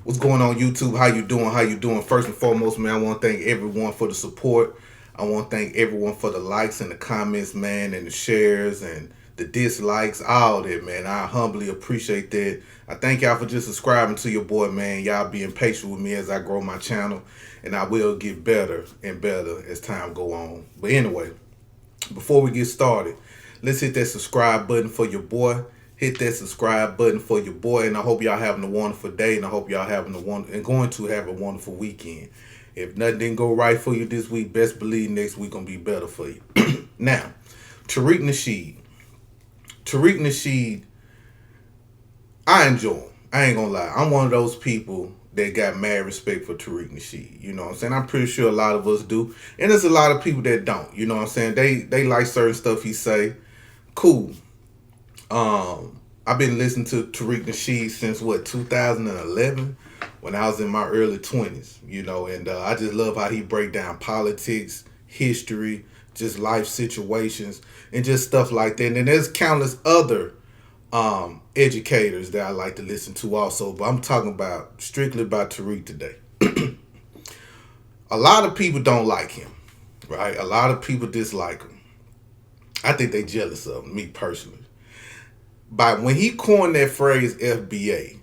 What's going on, YouTube? How you doing? How you doing? First and foremost, man, I want to thank everyone for the support. I want to thank everyone for the likes and the comments, man, and the shares and the dislikes, all that, man. I humbly appreciate that. I thank y'all for just subscribing to your boy, man. Y'all being patient with me as I grow my channel, and I will get better and better as time go on. But anyway, before we get started, let's hit that subscribe button for your boy. Hit that subscribe button for your boy, and I hope y'all having a wonderful day, and I hope y'all having going to have a wonderful weekend. If nothing didn't go right for you this week, best believe next week gonna be better for you. Now, Tariq Nasheed. Tariq Nasheed, I enjoy him. I ain't gonna lie. I'm one of those people that got mad respect for Tariq Nasheed. You know what I'm saying? I'm pretty sure a lot of us do. And there's a lot of people that don't. You know what I'm saying? They like certain stuff he say. Cool. I've been listening to Tariq Nasheed since what 2011, when I was in my early 20s. You know, and I just love how he break down politics, history, just life situations, and just stuff like that. And there's countless other educators that I like to listen to also, but I'm talking about strictly about Tariq today. A lot of people don't like him, right? A lot of people dislike him. I think they jealous of him, me personally. But when he coined that phrase FBA,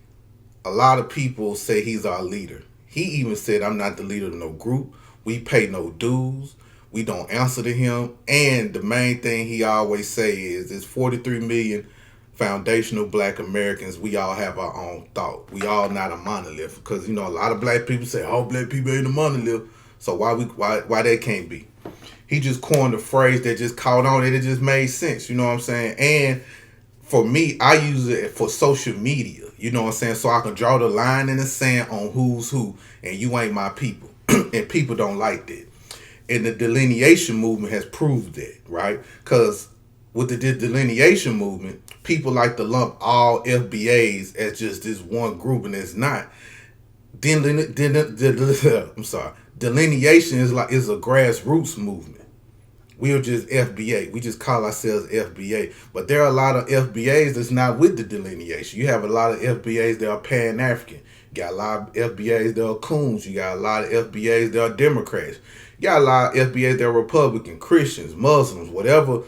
a lot of people say he's our leader. He even said, I'm not the leader of no group. We pay no dues. We don't answer to him. And the main thing he always say is, there's 43 million foundational black Americans. We all have our own thought. We all not a monolith. Because, you know, a lot of black people say, all black people ain't a monolith. So why that can't be? He just coined a phrase that just caught on and it just made sense. You know what I'm saying? And for me, I use it for social media. You know what I'm saying? So I can draw the line in the sand on who's who, and you ain't my people. And people don't like that. And the delineation movement has proved that, right? Because with the delineation movement, people like to lump all FBAs as just this one group, and it's not. I'm sorry. Delineation is a grassroots movement. We are just FBA. We just call ourselves FBA. But there are a lot of FBAs that's not with the delineation. You have a lot of FBAs that are pan-African. You got a lot of FBAs that are coons. You got a lot of FBAs that are Democrats. You got a lot of FBAs that are Republican, Christians, Muslims, whatever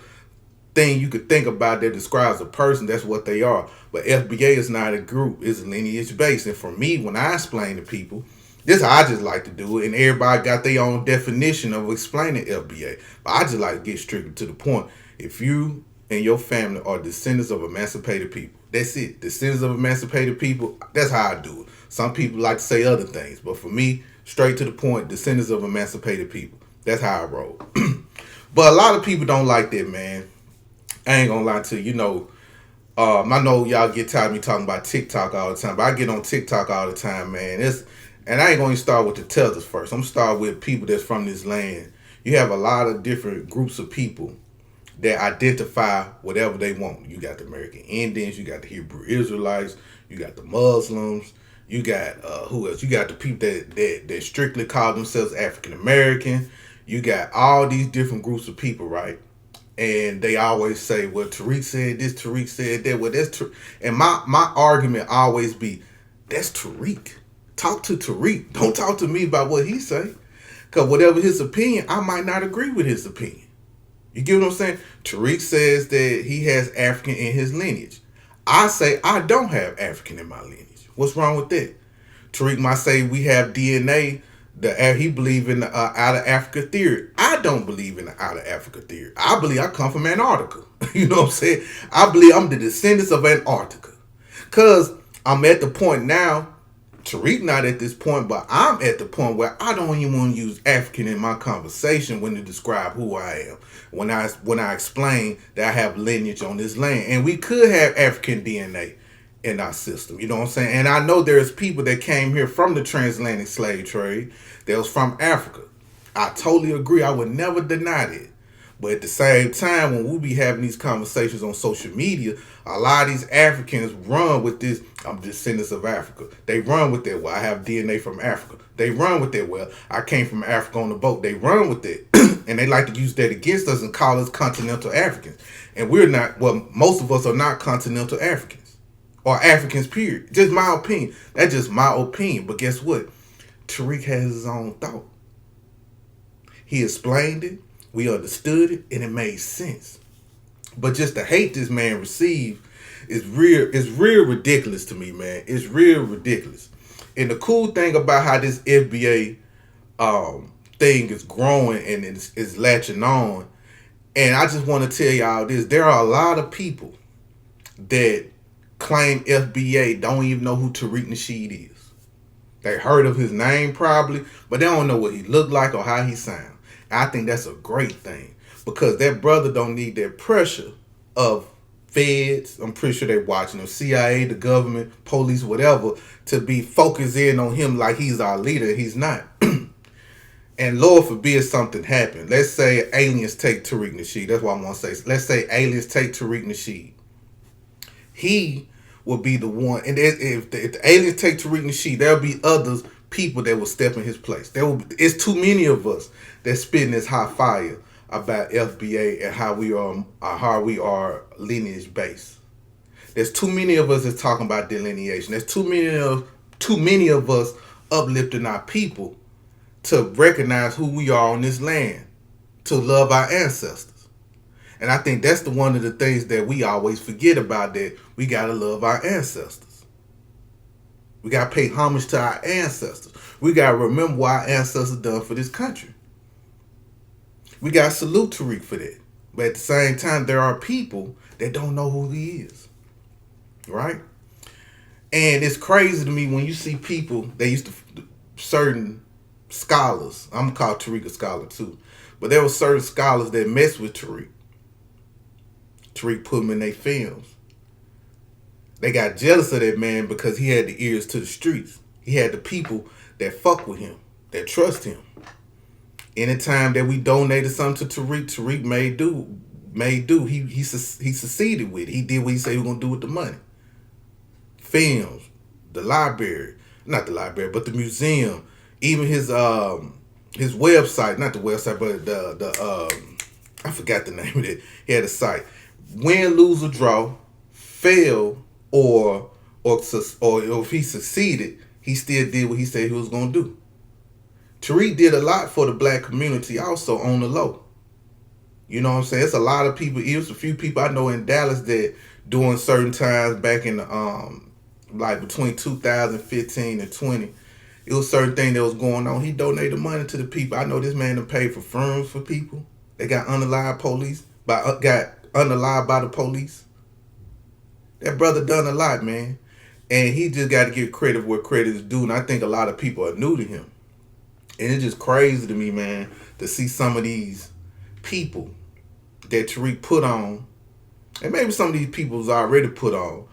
thing you could think about that describes a person, that's what they are. But FBA is not a group. It's lineage based. And for me, when I explain to people, this is how I just like to do it, and everybody got their own definition of explaining FBA. But I just like to get strictly to the point. If you and your family are descendants of emancipated people, that's it. Descendants of emancipated people, that's how I do it. Some people like to say other things, but for me, straight to the point, descendants of emancipated people. That's how I roll. But a lot of people don't like that, man. I ain't gonna lie to you. You know, I know y'all get tired of me talking about TikTok all the time, but I get on TikTok all the time, man. And I ain't going to start with the tethers first. I'm going to start with people that's from this land. You have a lot of different groups of people that identify whatever they want. You got the American Indians, you got the Hebrew Israelites, you got the Muslims, you got who else? You got the people that strictly call themselves African American. You got all these different groups of people, right? And they always say, well, Tariq said this, Tariq said that. Well, that's and my argument always be, that's Tariq. Talk to Tariq. Don't talk to me about what he say. Because whatever his opinion, I might not agree with his opinion. You get what I'm saying? Tariq says that he has African in his lineage. I say I don't have African in my lineage. What's wrong with that? Tariq might say we have DNA. He believe in the out of Africa theory. I don't believe in the out of Africa theory. I believe I come from Antarctica. You know what I'm saying? I believe I'm the descendants of Antarctica. Because I'm at the point now, Tariq not at this point, but I'm at the point where I don't even want to use African in my conversation when to describe who I am. When I explain that I have lineage on this land, and we could have African DNA in our system, you know what I'm saying? And I know there's people that came here from the transatlantic slave trade that was from Africa. I totally agree. I would never deny that. But at the same time, when we be having these conversations on social media, a lot of these Africans run with this, I'm descendants of Africa. They run with that, well, I have DNA from Africa. They run with that, well, I came from Africa on the boat. They run with that. And they like to use that against us and call us continental Africans. And we're not, well, most of us are not continental Africans. or Africans, period. Just my opinion. That's just my opinion. But guess what? Tariq has his own thought. He explained it, we understood it, and it made sense. But just the hate this man received is real ridiculous to me, man. It's real ridiculous. And the cool thing about how this FBA thing is growing and is latching on, and I just want to tell y'all this: there are a lot of people that claim FBA don't even know who Tariq Nasheed is. They heard of his name probably, but they don't know what he looked like or how he sound. And I think that's a great thing because that brother don't need that pressure of feds. I'm pretty sure they're watching him, CIA, the government, police, whatever, to be focused in on him like he's our leader. He's not. And Lord forbid something happen. Let's say aliens take Tariq Nasheed. That's what I want to say. Let's say aliens take Tariq Nasheed. He will be the one. And if the aliens take Tariq Nasheed, there'll be others people that will step in his place. It's too many of us that spitting this hot fire about FBA and how we are lineage based. There's too many of us that's talking about delineation. There's too many of us uplifting our people to recognize who we are on this land, to love our ancestors. And I think that's one of the things that we always forget about, that we got to love our ancestors. We got to pay homage to our ancestors. We got to remember what our ancestors done for this country. We got to salute Tariq for that. But at the same time, there are people that don't know who he is. Right? And it's crazy to me when you see people, they used to, certain scholars, I'm going to call Tariq a scholar too, but there were certain scholars that messed with Tariq. Tariq put him in their films. They got jealous of that man because he had the ears to the streets. He had the people that fuck with him, that trust him. Anytime that we donated something to Tariq, Tariq made do. He succeeded with it. He did what he said he was going to do with the money. Films, the library, not the library, but the museum, even his website, not the website, but the I forgot the name of it. He had a site. Win, lose, or draw, fail, or if he succeeded, he still did what he said he was gonna do. Tariq did a lot for the black community, also on the low. You know what I'm saying? It's a lot of people. It was a few people I know in Dallas that during certain times back in the like between 2015 and 20, it was certain thing that was going on. He donated money to the people. I know this man done paid for firms for people. They got unalived by the police. That brother done a lot, man. And he just got to give credit where credit is due. And I think a lot of people are new to him. And it's just crazy to me, man, to see some of these people that Tariq put on. And maybe some of these people was already put on.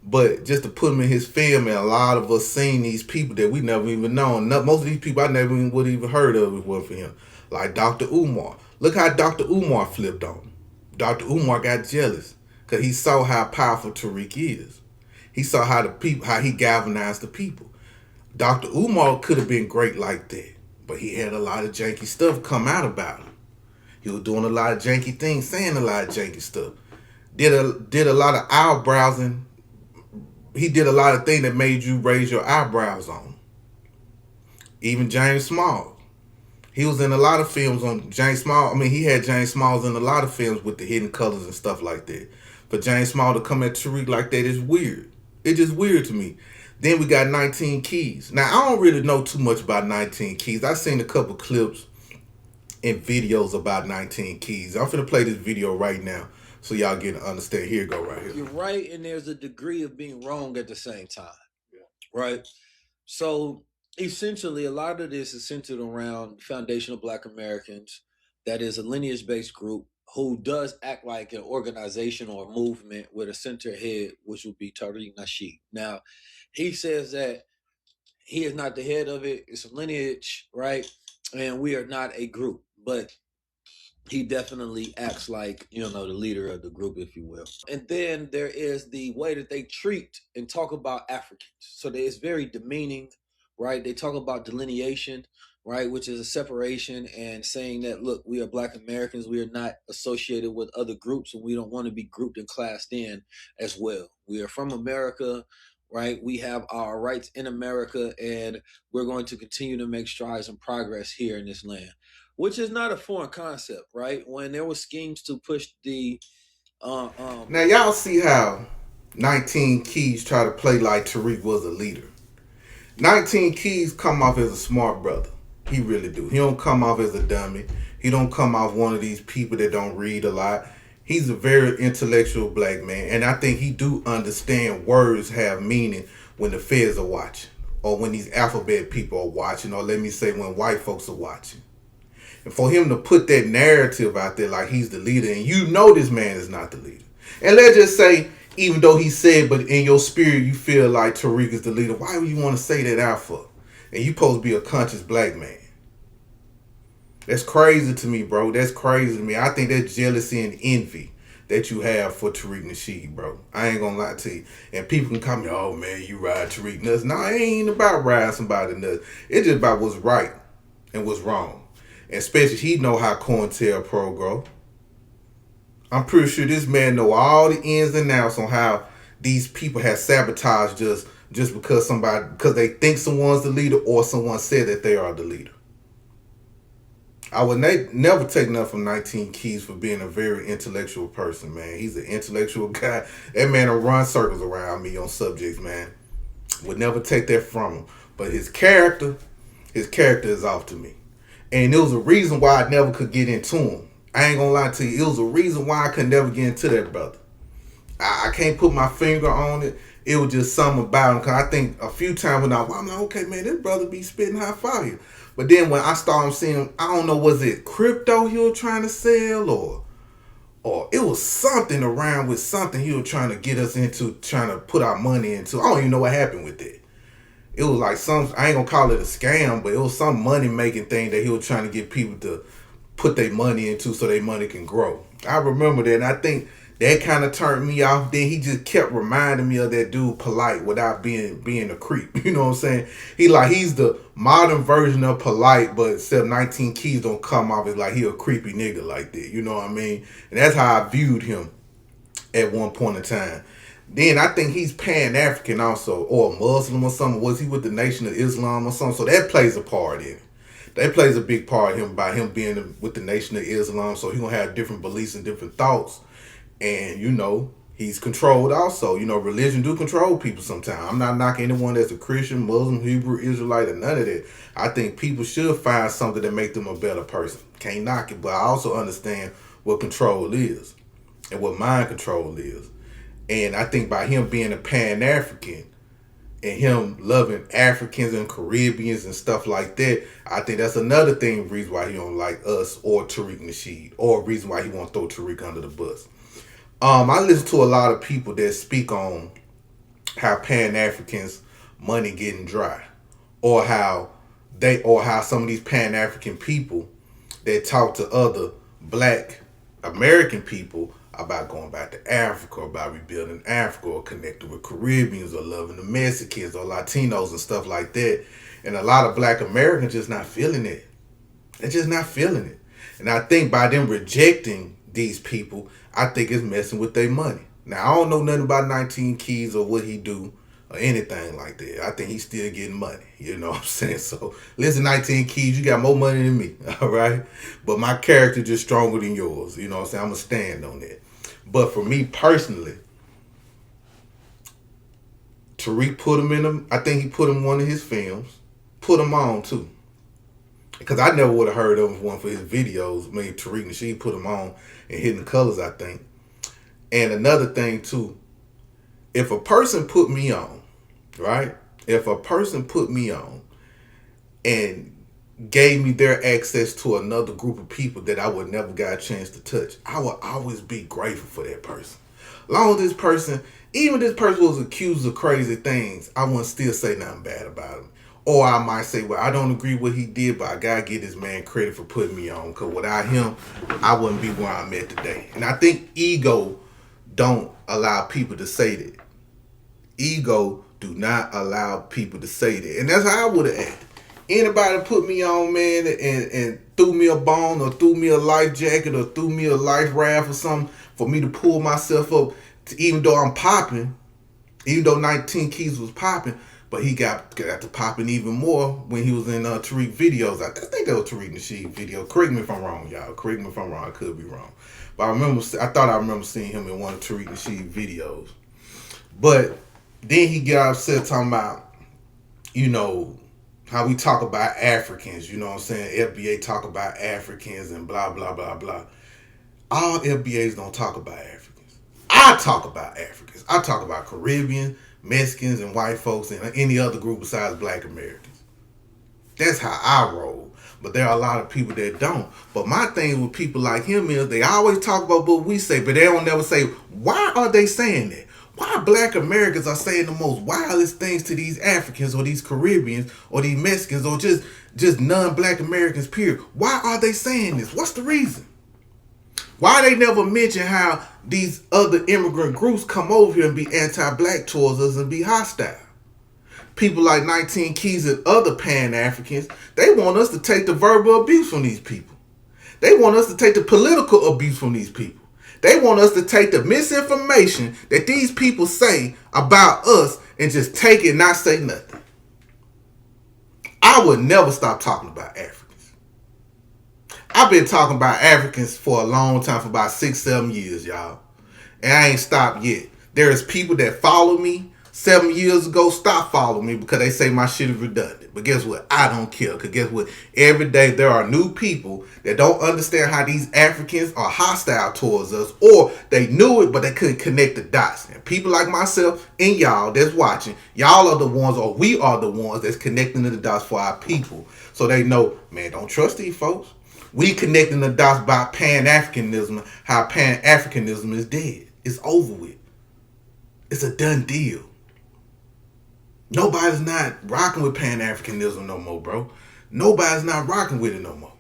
But just to put him in his film, and a lot of us seen these people that we never even known. Most of these people I never even would even heard of if it wasn't for him. Like Dr. Umar. Look how Dr. Umar flipped on him. Dr. Umar got jealous because he saw how powerful Tariq is. He saw how he galvanized the people. Dr. Umar could have been great like that, but he had a lot of janky stuff come out about him. He was doing a lot of janky things, saying a lot of janky stuff. Did a lot of eyebrowsing. He did a lot of things that made you raise your eyebrows on him. Even James Small. He was in a lot of films on James Small. I mean, he had James Smalls in a lot of films with the hidden colors and stuff like that. For James Small to come at Tariq like that is weird. It's just weird to me. Then we got 19 Keys. Now, I don't really know too much about 19 Keys. I've seen a couple clips and videos about 19 Keys. I'm finna play this video right now so y'all get to understand. Here you go right here. You're right, and there's a degree of being wrong at the same time. Right? So essentially, a lot of this is centered around foundational Black Americans. That is a lineage-based group who does act like an organization or a movement with a center head, which would be Tariq Nasheed. Now, he says that he is not the head of it. It's a lineage, right? And we are not a group, but he definitely acts like, the leader of the group, if you will. And then there is the way that they treat and talk about Africans. So it's very demeaning, right? They talk about delineation. right? Which is a separation and saying that, look, we are Black Americans. We are not associated with other groups, and we don't want to be grouped and classed in as well. We are from America, right? We have our rights in America, and we're going to continue to make strides and progress here in this land, which is not a foreign concept, right? When there were schemes to push the Now y'all see how 19 Keys try to play like Tariq was a leader. 19 Keys come off as a smart brother. He really do. He don't come off as a dummy. He don't come off one of these people that don't read a lot. He's a very intellectual black man, and I think he do understand words have meaning when the feds are watching, or when these alphabet people are watching, or let me say when white folks are watching. And for him to put that narrative out there like he's the leader, and you know this man is not the leader. And let's just say, even though he said, but in your spirit you feel like Tariq is the leader, why would you want to say that out for? And you supposed to be a conscious black man. That's crazy to me, bro. That's crazy to me. I think that's jealousy and envy that you have for Tariq Nasheed, bro. I ain't gonna lie to you. And people can come, oh man, you ride Tariq nuts. No, it ain't about riding somebody nuts. It's just about what's right and what's wrong. And especially he know how COINTELPRO grow. I'm pretty sure this man know all the ins and outs on how these people have sabotaged just because they think someone's the leader or someone said that they are the leader. I would never take nothing from 19 Keys for being a very intellectual person, man. He's an intellectual guy. That man will run circles around me on subjects, man. Would never take that from him. But his character is off to me. And it was a reason why I never could get into him. I ain't gonna lie to you. It was a reason why I could never get into that brother. I can't put my finger on it. It was just something about him. Because I think a few times when I'm like, okay, man, this brother be spitting hot fire. But then when I started seeing, I don't know, was it crypto he was trying to sell or it was something around with something he was trying to get us into, trying to put our money into. I don't even know what happened with it. It was like I ain't gonna call it a scam, but it was some money making thing that he was trying to get people to put their money into so their money can grow. I remember that, and I think that kind of turned me off. Then he just kept reminding me of that dude Polite without being a creep. You know what I'm saying? He's the modern version of Polite, but except 19 Keys don't come off as like he a creepy nigga like that. You know what I mean? And that's how I viewed him at one point in time. Then I think he's Pan-African also, or a Muslim or something. Was he with the Nation of Islam or something? So that plays a part in it. That plays a big part in him by him being with the Nation of Islam. So he gonna have different beliefs and different thoughts. And, you know, he's controlled also. You know, religion do control people sometimes. I'm not knocking anyone that's a Christian, Muslim, Hebrew, Israelite, or none of that. I think people should find something that make them a better person. Can't knock it, but I also understand what control is and what mind control is. And I think by him being a Pan-African and him loving Africans and Caribbeans and stuff like that, I think that's another reason why he don't like us or Tariq Nasheed, or a reason why he won't throw Tariq under the bus. I listen to a lot of people that speak on how Pan-Africans money getting dry, or how some of these Pan-African people that talk to other Black American people about going back to Africa, or about rebuilding Africa, or connecting with Caribbeans, or loving the Mexicans or Latinos and stuff like that. And a lot of Black Americans just not feeling it. They're just not feeling it. And I think by them rejecting these people, I think it's messing with their money. Now, I don't know nothing about 19 Keys or what he do or anything like that. I think he's still getting money. You know what I'm saying? So, listen, 19 Keys, you got more money than me, all right? But my character just stronger than yours. You know what I'm saying? I'm going to stand on that. But for me personally, Tariq put him in them. I think he put him in one of his films. Put him on, too. Because I never would have heard of him one for his videos. I mean, Tariq Nasheed put him on in Hidden Colors, I think. And another thing, too. If a person put me on, right? If a person put me on and gave me their access to another group of people that I would never got a chance to touch, I would always be grateful for that person. Long as this person, even if this person was accused of crazy things, I wouldn't still say nothing bad about him. Or I might say, well, I don't agree with what he did, but I gotta give this man credit for putting me on, because without him, I wouldn't be where I'm at today. And I think ego don't allow people to say that. Ego do not allow people to say that. And that's how I would have acted. Anybody put me on, man, and threw me a bone or threw me a life jacket or threw me a life raft or something for me to pull myself up, even though I'm popping, even though 19 Keys was popping, but he got to popping even more when he was in Tariq videos. I think that was Tariq Nasheed video. Correct me if I'm wrong, y'all. Correct me if I'm wrong. I could be wrong. But I thought I remember seeing him in one of Tariq Nasheed videos. But then he got upset talking about, you know, how we talk about Africans, you know what I'm saying? FBA talk about Africans and blah, blah, blah, blah. All FBAs don't talk about Africans. I talk about Africans. I talk about Caribbean, Mexicans, and white folks and any other group besides Black Americans. That's how I roll. But there are a lot of people that don't. But my thing with people like him is they always talk about what we say, but they don't never say, why are they saying that? Why Black Americans are saying the most wildest things to these Africans or these Caribbeans or these Mexicans or just non-Black Americans, period? Why are they saying this? What's the reason? Why they never mention how these other immigrant groups come over here and be anti-Black towards us and be hostile? People like 19 Keys and other pan-Africans, they want us to take the verbal abuse from these people. They want us to take the political abuse from these people. They want us to take the misinformation that these people say about us and just take it and not say nothing. I would never stop talking about Africans. I've been talking about Africans for a long time, for about 6-7 years, y'all. And I ain't stopped yet. There is people that follow me 7 years ago, stop following me because they say my shit is redundant. But guess what? I don't care. Because guess what? Every day there are new people that don't understand how these Africans are hostile towards us, or they knew it, but they couldn't connect the dots. And people like myself and y'all that's watching, y'all are the ones, or we are the ones that's connecting the dots for our people. So they know, man, don't trust these folks. We connecting the dots by pan-Africanism, how pan-Africanism is dead. It's over with. It's a done deal. Nobody's not rocking with pan-Africanism no more, bro. Nobody's not rocking with it no more.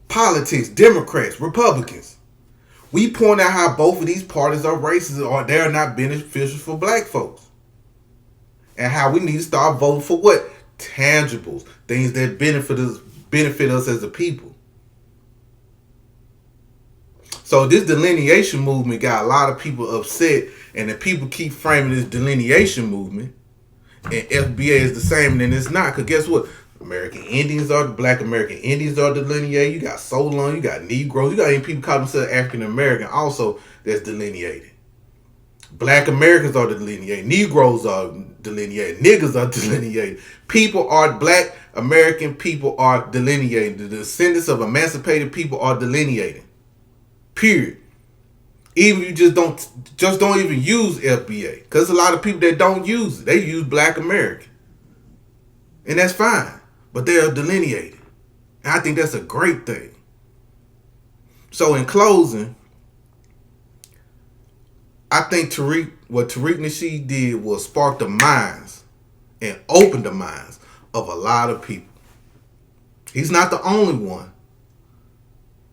Politics, Democrats, Republicans. We point out how both of these parties are racist or they're not beneficial for Black folks. And how we need to start voting for what? Tangibles. Things that benefit us as a people. So this delineation movement got a lot of people upset, and the people keep framing this delineation movement, and FBA is the same, and it's not. Because guess what? American Indians are, Black American Indians are delineated. You got Solon, you got Negroes, you got even people call themselves African American also that's delineated. Black Americans are delineated. Negroes are delineated. Niggas are delineated. People are, Black American people are delineated. The descendants of emancipated people are delineated. Period. Even if you just don't even use FBA. Because a lot of people that don't use it. They use Black American. And that's fine. But they are delineated. And I think that's a great thing. So in closing, I think what Tariq Nasheed did was spark the minds and open the minds of a lot of people. He's not the only one.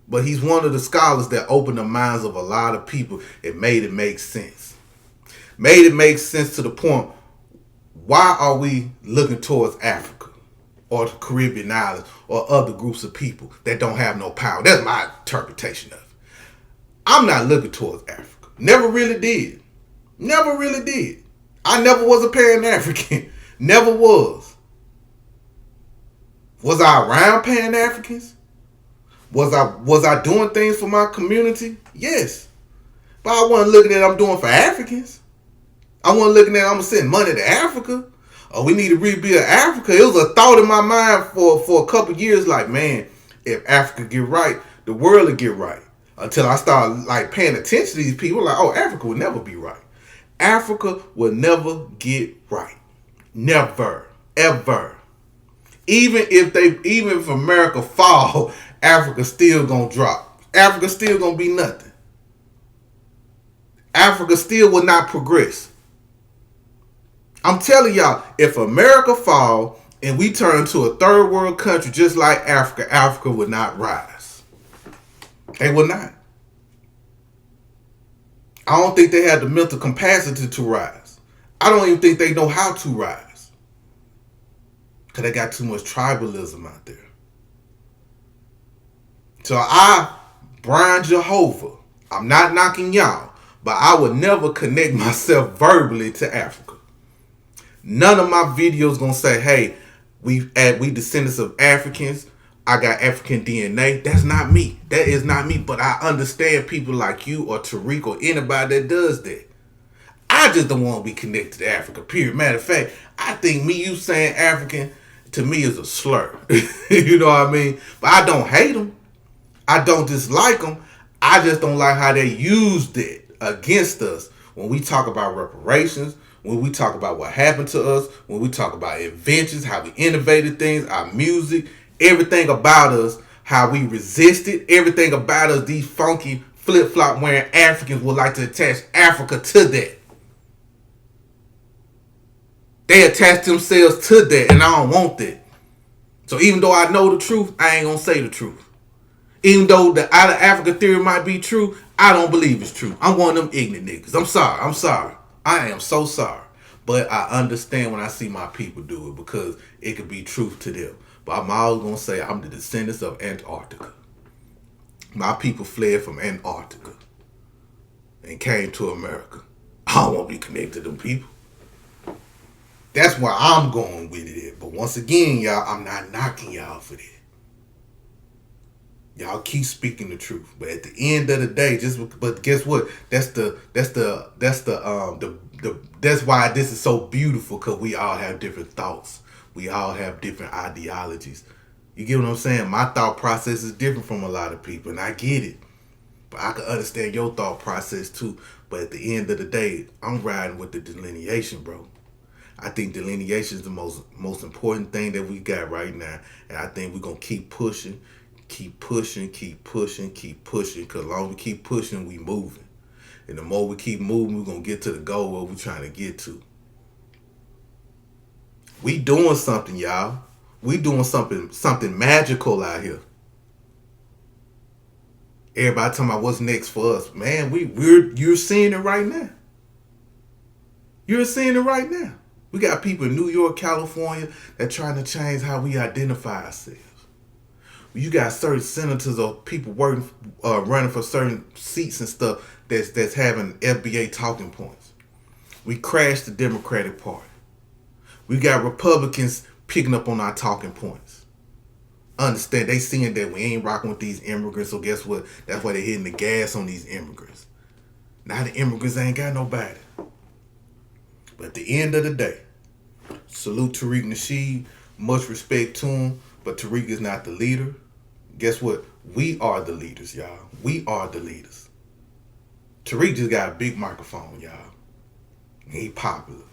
But he's one of the scholars that opened the minds of a lot of people. It made it make sense. Made it make sense to the point, why are we looking towards Africa or the Caribbean islands or other groups of people that don't have no power? That's my interpretation of it. I'm not looking towards Africa. Never really did. Never really did. I never was a pan-African. Never was. Was I around pan-Africans? Was I doing things for my community? Yes. But I wasn't looking at I'm doing for Africans. I wasn't looking at I'm going to send money to Africa. Or we need to rebuild Africa. It was a thought in my mind for a couple years like, man, if Africa get right, the world will get right. Until I started like paying attention to these people, like, oh, Africa will never be right. Africa will never get right. Never. Ever. Even if America fall, Africa still gonna drop. Africa still gonna be nothing. Africa still will not progress. I'm telling y'all, if America fall and we turn to a third world country just like Africa, Africa would not rise. They will not. I don't think they have the mental capacity to rise. I don't even think they know how to rise. Because they got too much tribalism out there. So I, Brian Jehovah, I'm not knocking y'all, but I would never connect myself verbally to Africa. None of my videos gonna say, hey, we descendants of Africans. I got African DNA. That's not me. That is not me. But I understand people like you or Tariq or anybody that does that. I just don't want to be connected to Africa, period. Matter of fact, I think you saying African to me is a slur. You know what I mean? But I don't hate them. I don't dislike them. I just don't like how they used it against us when we talk about reparations, when we talk about what happened to us, when we talk about inventions, how we innovated things, our music, everything about us, how we resisted, everything about us, these funky flip-flop wearing Africans would like to attach Africa to that. They attach themselves to that, and I don't want that. So even though I know the truth, I ain't gonna say the truth. Even though the out of Africa theory might be true, I don't believe it's true. I'm one of them ignorant niggas. I'm sorry. I am so sorry. But I understand when I see my people do it because it could be truth to them. But I'm always going to say I'm the descendants of Antarctica. My people fled from Antarctica and came to America. I don't want to be connected to them people. That's where I'm going with it. But once again, y'all, I'm not knocking y'all for that. Y'all keep speaking the truth, but at the end of the day, but guess what? That's why this is so beautiful, because we all have different thoughts. We all have different ideologies. You get what I'm saying? My thought process is different from a lot of people, and I get it. But I can understand your thought process too. But at the end of the day, I'm riding with the delineation, bro. I think delineation is the most important thing that we got right now, and I think we're gonna keep pushing. Keep pushing. Because as long as we keep pushing, we moving. And the more we keep moving, we're going to get to the goal where we're trying to get to. We doing something, y'all. We doing something magical out here. Everybody talking about what's next for us. Man, you're seeing it right now. You're seeing it right now. We got people in New York, California that trying to change how we identify ourselves. You got certain senators or people running for certain seats and stuff that's having FBA talking points. We crashed the Democratic Party. We got Republicans picking up on our talking points. Understand, they seeing that we ain't rocking with these immigrants, so guess what? That's why they hitting the gas on these immigrants. Now the immigrants ain't got nobody. But at the end of the day, salute Tariq Nasheed. Much respect to him, but Tariq is not the leader. Guess what? We are the leaders, y'all. We are the leaders. Tariq just got a big microphone, y'all. He popular.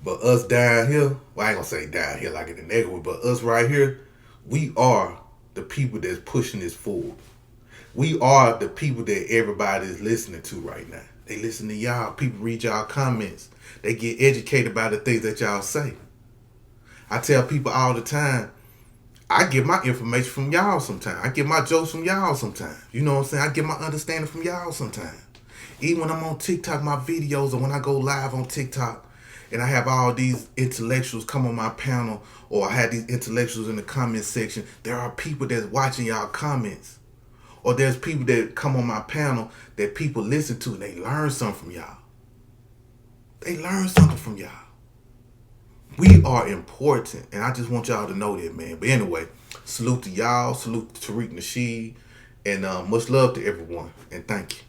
But us down here, well, I ain't gonna say down here like in the negative, but us right here, we are the people that's pushing this forward. We are the people that everybody is listening to right now. They listen to y'all. People read y'all comments. They get educated by the things that y'all say. I tell people all the time, I get my information from y'all sometimes. I get my jokes from y'all sometimes. You know what I'm saying? I get my understanding from y'all sometimes. Even when I'm on TikTok, my videos, or when I go live on TikTok, and I have all these intellectuals come on my panel, or I have these intellectuals in the comment section, there are people that's watching y'all comments. Or there's people that come on my panel that people listen to and they learn something from y'all. They learn something from y'all. We are important, and I just want y'all to know that, man. But anyway, salute to y'all, salute to Tariq Nasheed, and much love to everyone, and thank you.